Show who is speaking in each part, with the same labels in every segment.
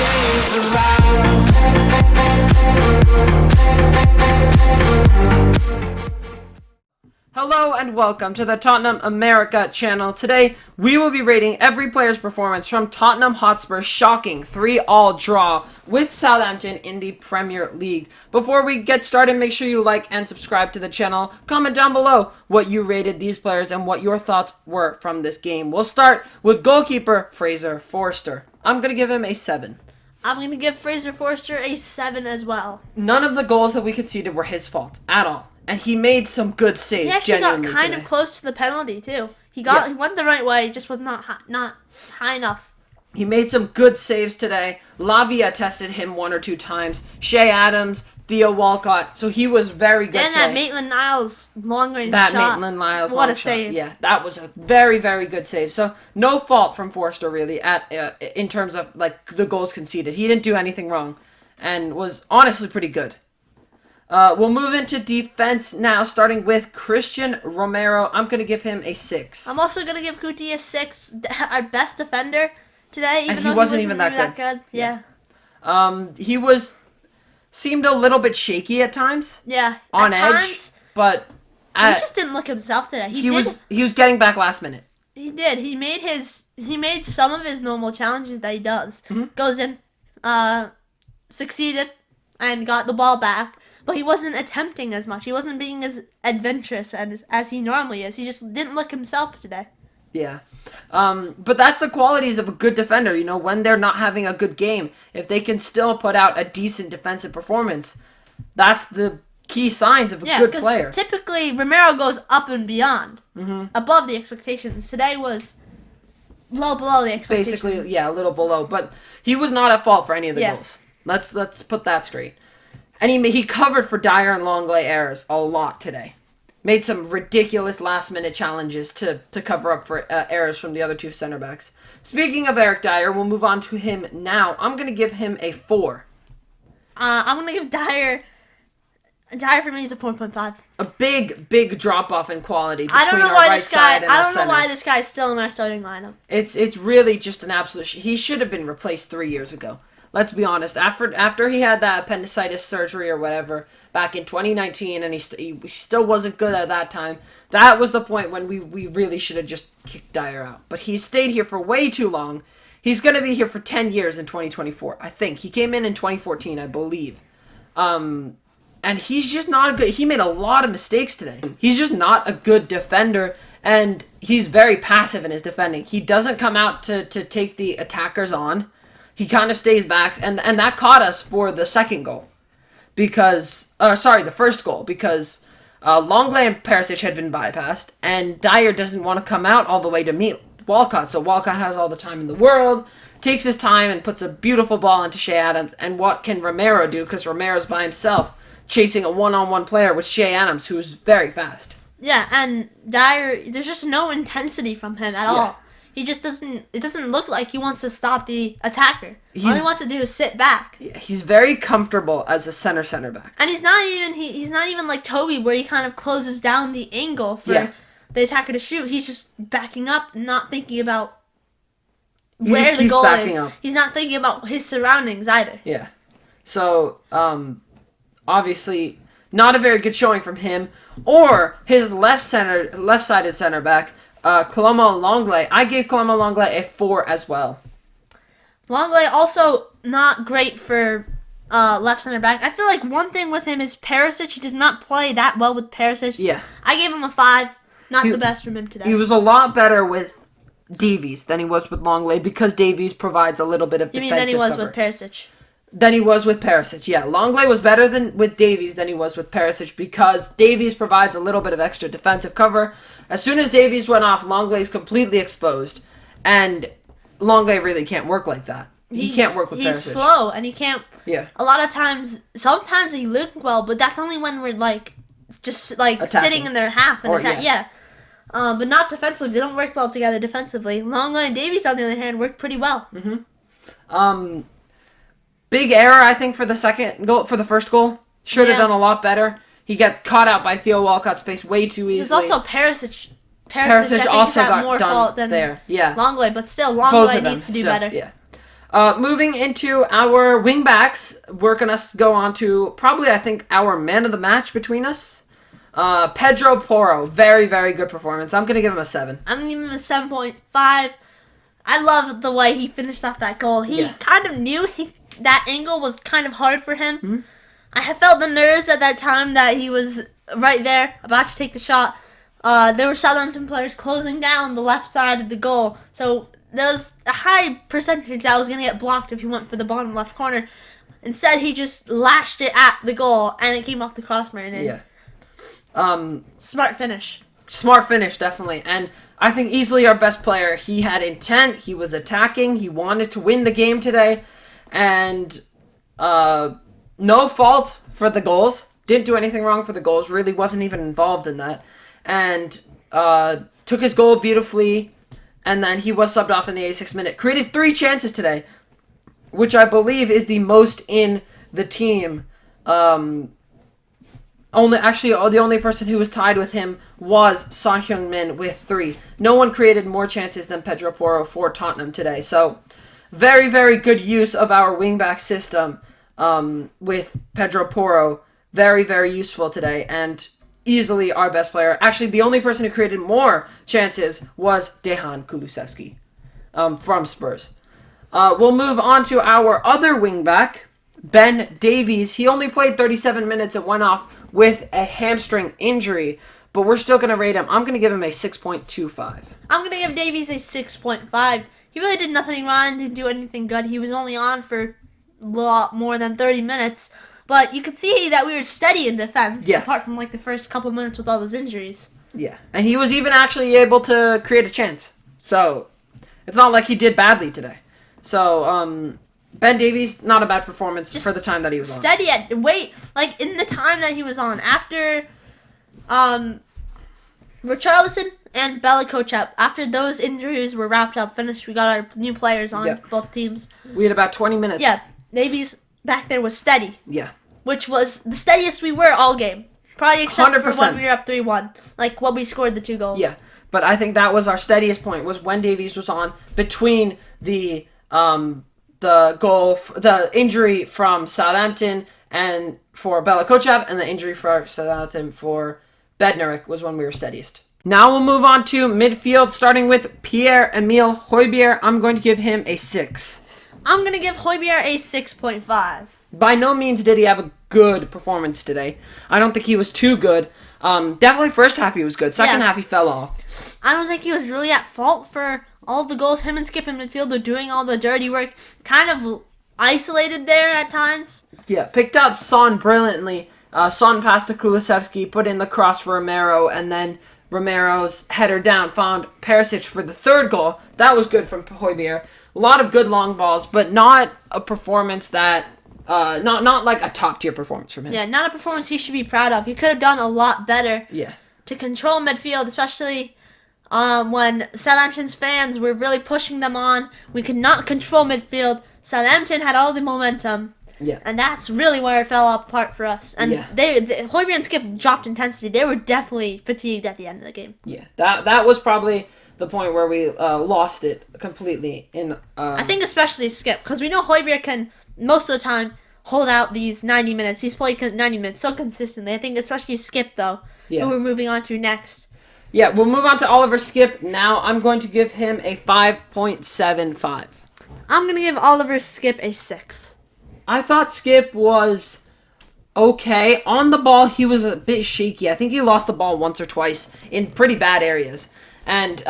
Speaker 1: days around.
Speaker 2: Hello and welcome to the Tottenham America channel. Today, we will be rating every player's performance from Tottenham Hotspur's shocking 3-3 draw with Southampton in the Premier League. Before we get started, make sure you like and subscribe to the channel. Comment down below what you rated these players and what your thoughts were from this game. We'll start with goalkeeper Fraser Forster. I'm going to give him a 7.
Speaker 3: I'm going to give Fraser Forster a 7 as well.
Speaker 2: None of the goals that we conceded were his fault at all. And he made some good saves.
Speaker 3: He actually got kind
Speaker 2: today.
Speaker 3: of close to the penalty too. He went the right way, just was not high enough.
Speaker 2: He made some good saves today. Lavia tested him 1 or 2 times. Shea Adams, Theo Walcott. So he was very good
Speaker 3: and
Speaker 2: today.
Speaker 3: that Maitland-Niles long-range shot.
Speaker 2: Maitland-Niles
Speaker 3: What a save.
Speaker 2: Yeah, that was a very, very good save. So no fault from Forster really in terms of like the goals conceded. He didn't do anything wrong and was honestly pretty good. We'll move into defense now, starting with Christian Romero. I'm going to give him a 6.
Speaker 3: I'm also going to give Kuti a 6, our best defender today, even
Speaker 2: and
Speaker 3: though
Speaker 2: he wasn't even that
Speaker 3: good. Yeah.
Speaker 2: He seemed a little bit shaky at times.
Speaker 3: Yeah.
Speaker 2: On
Speaker 3: at
Speaker 2: edge,
Speaker 3: times,
Speaker 2: but
Speaker 3: he just didn't look himself today.
Speaker 2: He was getting back last minute.
Speaker 3: He did. He made some of his normal challenges that he does. Goes in, succeeded, and got the ball back. But he wasn't attempting as much. He wasn't being as adventurous as he normally is. He just didn't look himself today.
Speaker 2: Yeah. But that's the qualities of a good defender. You know, when they're not having a good game, if they can still put out a decent defensive performance, that's the key signs of a good player.
Speaker 3: Typically, Romero goes up and beyond, above the expectations. Today was low below the expectations.
Speaker 2: Basically, yeah, a little below. But he was not at fault for any of the goals. Let's put that straight. And he covered for Dyer and Longley errors a lot today. Made some ridiculous last-minute challenges to cover up for errors from the other 2 center backs. Speaking of Eric Dyer, we'll move on to him now. I'm going to give him a 4.
Speaker 3: I'm going to give Dyer for me is a 4.5.
Speaker 2: A big drop-off in quality between
Speaker 3: I don't know
Speaker 2: our
Speaker 3: why
Speaker 2: right
Speaker 3: this
Speaker 2: side
Speaker 3: guy.
Speaker 2: and our
Speaker 3: I don't know
Speaker 2: center.
Speaker 3: why this guy's still in our starting lineup.
Speaker 2: It's really just an absolute. He should have been replaced 3 years ago. Let's be honest. After he had that appendicitis surgery or whatever back in 2019, and he still wasn't good at that time. That was the point when we really should have just kicked Dyer out. But he stayed here for way too long. He's going to be here for 10 years in 2024. I think he came in 2014, I believe. And he's just not a good. He made a lot of mistakes today. He's just not a good defender, and he's very passive in his defending. He doesn't come out to take the attackers on. He kind of stays back, and that caught us for the second goal. The first goal, because Longley and Perisic had been bypassed, and Dyer doesn't want to come out all the way to meet Walcott. So Walcott has all the time in the world, takes his time, and puts a beautiful ball into Shea Adams. And what can Romero do? Because Romero's by himself, chasing a one-on-one player with Shea Adams, who's very fast.
Speaker 3: Yeah, and Dyer, there's just no intensity from him at all. He just doesn't. It doesn't look like he wants to stop the attacker. All he wants to do is sit back.
Speaker 2: Yeah, he's very comfortable as a center back.
Speaker 3: And he's not even like Toby, where he kind of closes down the angle for the attacker to shoot. He's just backing up, not thinking about where the goal is. He's not thinking about his surroundings either.
Speaker 2: Yeah. So obviously not a very good showing from him or his left-sided center back. Clement Longley. I gave Clement Longley a 4 as well.
Speaker 3: Longley also not great for left center back. I feel like one thing with him is Perisic. He does not play that well with Perisic.
Speaker 2: Yeah.
Speaker 3: I gave him a 5. Not the best from him today.
Speaker 2: He was a lot better with Davies than he was with Longley because Davies provides a little bit of defensive cover.
Speaker 3: You mean than he was with Perisic?
Speaker 2: Than he was with Perisic, yeah. Longley was better with Davies than he was with Perisic because Davies provides a little bit of extra defensive cover. As soon as Davies went off, Longley's completely exposed, and Longley really can't work like that. He can't work with Perisic.
Speaker 3: He's slow, and he can't.
Speaker 2: Yeah.
Speaker 3: A lot of times, sometimes he looks well, but that's only when we're just
Speaker 2: attacking.
Speaker 3: sitting in their half and attack. Yeah. But not defensively. They don't work well together defensively. Longley and Davies, on the other hand, work pretty well.
Speaker 2: Big error, I think, for the first goal. Should have done a lot better. He got caught out by Theo Walcott's pace way too easily.
Speaker 3: There's also Perisic.
Speaker 2: Perisic also got
Speaker 3: more
Speaker 2: done
Speaker 3: fault than
Speaker 2: there. Yeah.
Speaker 3: Longley, but still, Longley needs to do better.
Speaker 2: Yeah. Moving into our wing backs, we're going to go on to probably, I think, our man of the match between us. Pedro Porro. Very, very good performance. I'm going to give him a 7.
Speaker 3: I'm going to give him a 7.5. I love the way he finished off that goal. He kind of knew that angle was kind of hard for him. Mm-hmm. I had felt the nerves at that time that he was right there, about to take the shot. There were Southampton players closing down the left side of the goal. So there was a high percentage that was going to get blocked if he went for the bottom left corner. Instead, he just lashed it at the goal, and it came off the crossbar. Smart finish.
Speaker 2: Smart finish, definitely. And I think easily our best player. He had intent. He was attacking. He wanted to win the game today. And no fault for the goals. Didn't do anything wrong for the goals. Really wasn't even involved in that. And took his goal beautifully. And then he was subbed off in the 86th minute. Created 3 chances today, which I believe is the most in the team. The only person who was tied with him was HeungMin with 3. No one created more chances than Pedro Porro for Tottenham today. So, very, very good use of our wingback system with Pedro Porro. Very, very useful today, and easily our best player. Actually, the only person who created more chances was Dejan Kulusevski from Spurs. We'll move on to our other wingback, Ben Davies. He only played 37 minutes and went off with a hamstring injury, but we're still going to rate him. I'm going to give him a 6.25.
Speaker 3: I'm going to give Davies a 6.5. He really did nothing wrong, didn't do anything good. He was only on for a lot more than 30 minutes, but you could see that we were steady in defense, apart from like the first couple minutes with all those injuries.
Speaker 2: Yeah, and he was even actually able to create a chance. So, it's not like he did badly today. So, Ben Davies, not a bad performance for the time that he was on.
Speaker 3: Steady in the time that he was on. After Richarlison and Bella, after those injuries were wrapped up, finished, we got our new players on both teams.
Speaker 2: We had about 20 minutes.
Speaker 3: Yeah, Davies back there was steady.
Speaker 2: Yeah.
Speaker 3: Which was the steadiest we were all game. Probably except
Speaker 2: 100%.
Speaker 3: for when we were up 3-1. Like when we scored the 2 goals.
Speaker 2: Yeah, but I think that was our steadiest point, was when Davies was on between the injury from Southampton and for Bella, and the injury for Southampton for Bednarik was when we were steadiest. Now we'll move on to midfield, starting with PierreEmile Hojbjerg. I'm going to give him a 6.
Speaker 3: I'm going to give Hojbjerg a 6.5.
Speaker 2: By no means did he have a good performance today. I don't think he was too good. Definitely first half he was good. Second half he fell off.
Speaker 3: I don't think he was really at fault for all of the goals. Him and Skipp in midfield were doing all the dirty work. Kind of isolated there at times.
Speaker 2: Yeah, picked out Son brilliantly. Son passed to Kulusevski, put in the cross for Romero, and then Romero's header down found Perisic for the 3rd goal. That was good from Hojbjerg. A lot of good long balls, but not a performance that... not like a top-tier performance from him.
Speaker 3: Yeah, not a performance he should be proud of. He could have done a lot better to control midfield, especially when Southampton's fans were really pushing them on. We could not control midfield. Southampton had all the momentum.
Speaker 2: Yeah.
Speaker 3: And that's really where it fell apart for us. And Hojbjerg and Skipp dropped intensity. They were definitely fatigued at the end of the game.
Speaker 2: Yeah, that was probably the point where we lost it completely.
Speaker 3: I think especially Skipp, because we know Hojbjerg can, most of the time, hold out these 90 minutes. He's played 90 minutes so consistently. I think especially Skipp, though, who we're moving on to next.
Speaker 2: Yeah, we'll move on to Oliver Skipp. Now I'm going to give him a 5.75.
Speaker 3: I'm going to give Oliver Skipp a 6.
Speaker 2: I thought Skipp was okay. On the ball, he was a bit shaky. I think he lost the ball once or twice in pretty bad areas. And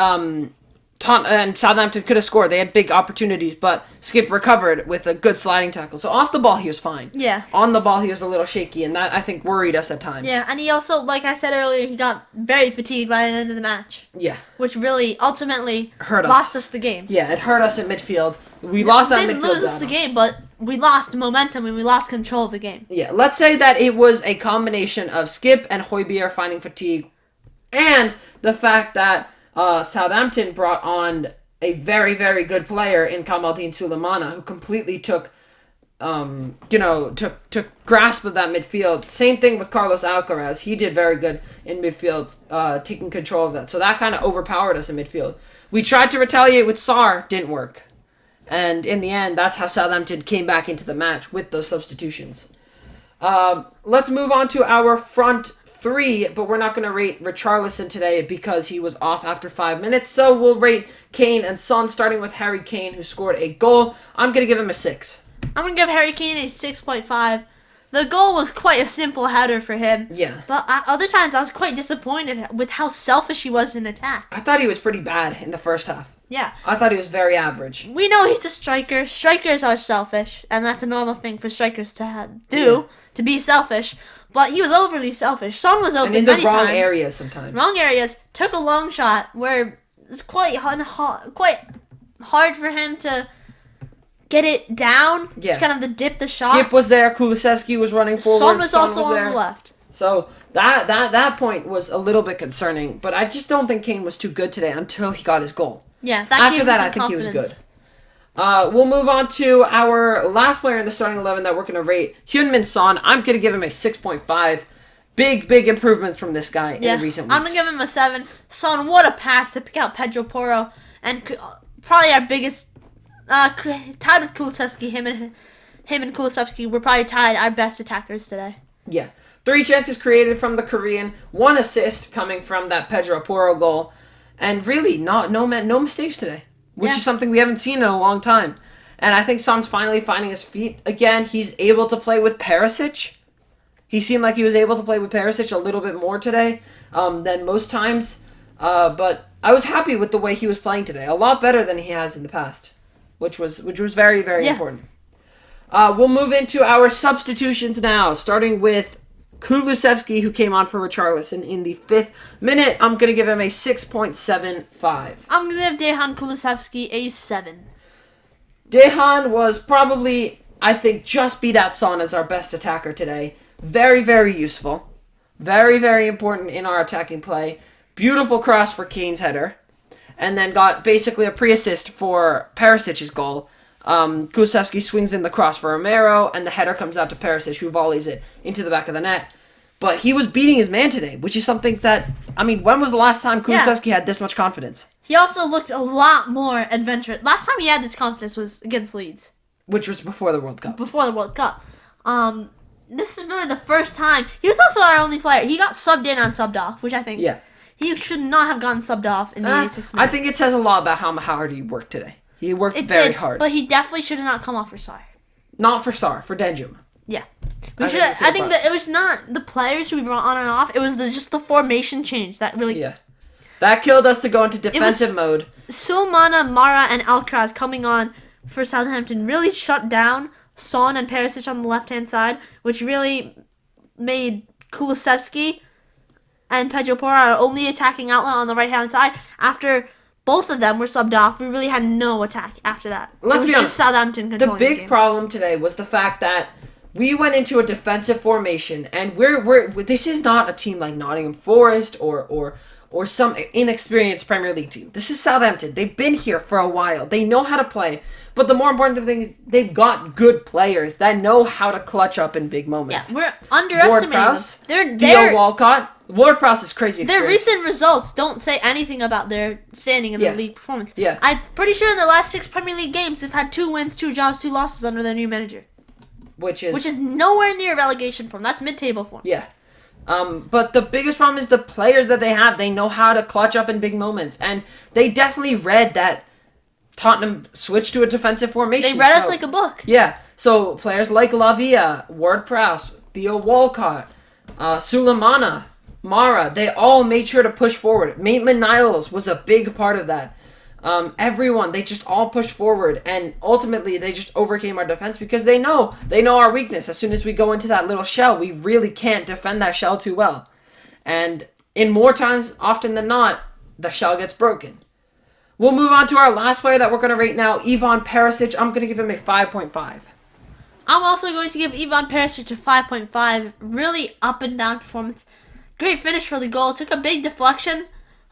Speaker 2: Southampton could have scored. They had big opportunities, but Skipp recovered with a good sliding tackle. So off the ball, he was fine.
Speaker 3: Yeah.
Speaker 2: On the ball, he was a little shaky, and that, I think, worried us at times.
Speaker 3: Yeah, and he also, like I said earlier, he got very fatigued by the end of the match.
Speaker 2: Yeah.
Speaker 3: Which really, ultimately,
Speaker 2: hurt us.
Speaker 3: Lost us the game.
Speaker 2: Yeah, it hurt us at midfield. We lost that midfield.
Speaker 3: We didn't lose us the game, but we lost momentum and we lost control of the game.
Speaker 2: Yeah, let's say that it was a combination of Skipp and Hojbjerg finding fatigue, and the fact that Southampton brought on a very, very good player in Kamaldeen Sulemana, who completely took grasp of that midfield. Same thing with Carlos Alcaraz. He did very good in midfield, taking control of that. So that kind of overpowered us in midfield. We tried to retaliate with Sarr, didn't work. And in the end, that's how Southampton came back into the match with those substitutions. Let's move on to our front three, but we're not going to rate Richarlison today because he was off after 5 minutes. So we'll rate Kane and Son, starting with Harry Kane, who scored a goal. I'm going to give him a 6.
Speaker 3: I'm going to give Harry Kane a 6.5. The goal was quite a simple header for him.
Speaker 2: Yeah.
Speaker 3: But at other times, I was quite disappointed with how selfish he was in attack.
Speaker 2: I thought he was pretty bad in the first half.
Speaker 3: Yeah.
Speaker 2: I thought he was very average.
Speaker 3: We know he's a striker. Strikers are selfish, and that's a normal thing for strikers to do, to be selfish. But he was overly selfish. Son was open many times.
Speaker 2: And in the wrong areas sometimes.
Speaker 3: Wrong areas. Took a long shot where it's quite hard for him to get it down.
Speaker 2: Yeah.
Speaker 3: To kind of dip the shot.
Speaker 2: Skipp was there. Kulusevski was running forward.
Speaker 3: Son was also on the left.
Speaker 2: So that point was a little bit concerning. But I just don't think Kane was too good today until he got his goal.
Speaker 3: Yeah,
Speaker 2: After that, I think he was good. We'll move on to our last player in the starting 11 that we're going to rate, HeungMin Son. I'm going to give him a 6.5. Big improvements from this guy in recent weeks.
Speaker 3: I'm going to give him a 7. Son, what a pass to pick out Pedro. And probably our biggest, tied with Kulusevski. Him and Kulusevski were probably tied our best attackers today.
Speaker 2: Yeah. 3 chances created from the Korean. 1 assist coming from that Pedro Porro goal. And really, no mistakes today, which is something we haven't seen in a long time. And I think Son's finally finding his feet again. He's able to play with Perisic. He seemed like he was able to play with Perisic a little bit more today than most times. But I was happy with the way he was playing today. A lot better than he has in the past, which was very important. We'll move into our substitutions now, starting with Kulusevski, who came on for Richarlison in the 5th minute. I'm going to give him a 6.75.
Speaker 3: I'm going to give Dejan Kulusevski a 7.
Speaker 2: Dejan was probably, I think, just beat out Son as our best attacker today. Very useful. Very important in our attacking play. Beautiful cross for Kane's header. And then got basically a pre-assist for Perisic's goal. Kulusevski swings in the cross for Romero, and the header comes out to Perisic, who volleys it into the back of the net. But he was beating his man today, which is something that, I mean, when was the last time Kulusevski had this much confidence?
Speaker 3: He also looked a lot more adventurous. Last time he had this confidence was against Leeds.
Speaker 2: Which was before the World Cup.
Speaker 3: This is really the first time. He was also our only player. He got subbed in on subbed off, which I think he should not have gotten subbed off in the 86 minutes.
Speaker 2: I think it says a lot about how hard he worked today. He worked very hard.
Speaker 3: But he definitely should have not come off for Sarr.
Speaker 2: Not for Sarr, for Danjuma.
Speaker 3: Yeah. I think that it was not the players who we brought on and off. It was just the formation change that really...
Speaker 2: Yeah. That killed us to go into defensive mode.
Speaker 3: Sulmana, Mara, and Alcaraz coming on for Southampton really shut down Son and Perisic on the left-hand side, which really made Kulusevski and Pedro Porro our only attacking outlet on the right-hand side. After both of them were subbed off, we really had no attack after that.
Speaker 2: Let's be honest.
Speaker 3: Southampton controlling
Speaker 2: the big problem today was the fact that we went into a defensive formation, and this is not a team like Nottingham Forest or some inexperienced Premier League team. This is Southampton. They've been here for a while. They know how to play. But the more important thing is they've got good players that know how to clutch up in big moments.
Speaker 3: Yeah, we're underestimating them.
Speaker 2: Theo Walcott. Ward-Prowse is crazy experience.
Speaker 3: Their recent results don't say anything about their standing in the league performance.
Speaker 2: Yeah.
Speaker 3: I'm pretty sure in the last 6 Premier League games, they've had 2 wins, 2 draws, 2 losses under their new manager. Which is nowhere near relegation form. That's mid-table form.
Speaker 2: Yeah. But the biggest problem is the players that they have. They know how to clutch up in big moments. And they definitely read that Tottenham switched to a defensive formation.
Speaker 3: They read us like a book.
Speaker 2: Yeah. So players like Lavia, Ward-Prowse, Theo Walcott, Sulemana, Mara, they all made sure to push forward. Maitland-Niles was a big part of that. Everyone, they just all pushed forward, and ultimately they just overcame our defense because they know our weakness. As soon as we go into that little shell, we really can't defend that shell too well. And in more times, often than not, the shell gets broken. We'll move on to our last player that we're going to rate now, Ivan Perisic. I'm going to give him a 5.5.
Speaker 3: I'm also going to give Ivan Perisic a 5.5. Really up and down performance. Great finish for the goal. Took a big deflection.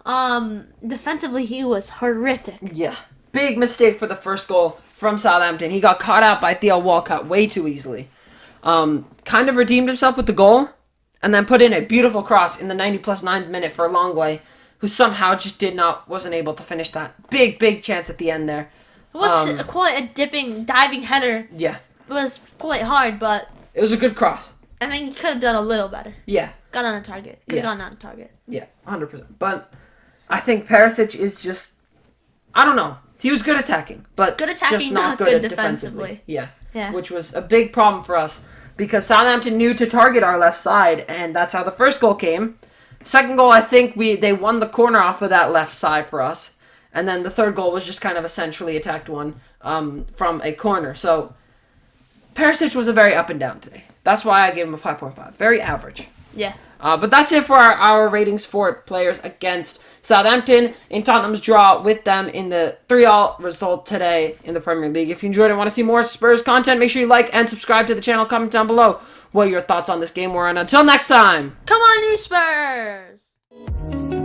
Speaker 3: Defensively, he was horrific.
Speaker 2: Yeah. Big mistake for the first goal from Southampton. He got caught out by Theo Walcott way too easily. Kind of redeemed himself with the goal, and then put in a beautiful cross in the 90+ 9th minute for Longley, who somehow just wasn't able to finish that. Big chance at the end there.
Speaker 3: It was quite a diving header.
Speaker 2: Yeah.
Speaker 3: It was quite hard, but
Speaker 2: it was a good cross.
Speaker 3: I mean, you could have done a little better.
Speaker 2: Yeah.
Speaker 3: Got on a target. Could have gone on a target.
Speaker 2: Yeah, 100%. But I think Perisic is just, I don't know. He was good attacking, but
Speaker 3: good attacking,
Speaker 2: just not good defensively. Yeah. Which was a big problem for us because Southampton knew to target our left side, and that's how the first goal came. Second goal, I think they won the corner off of that left side for us. And then the third goal was just kind of a centrally attacked one from a corner. So Perisic was a very up and down today. That's why I gave him a 5.5. Very average.
Speaker 3: Yeah.
Speaker 2: But that's it for our ratings for players against Southampton in Tottenham's draw with them in the 3-all result today in the Premier League. If you enjoyed it and want to see more Spurs content, make sure you like and subscribe to the channel. Comment down below what your thoughts on this game were. And until next time,
Speaker 3: come on, you Spurs!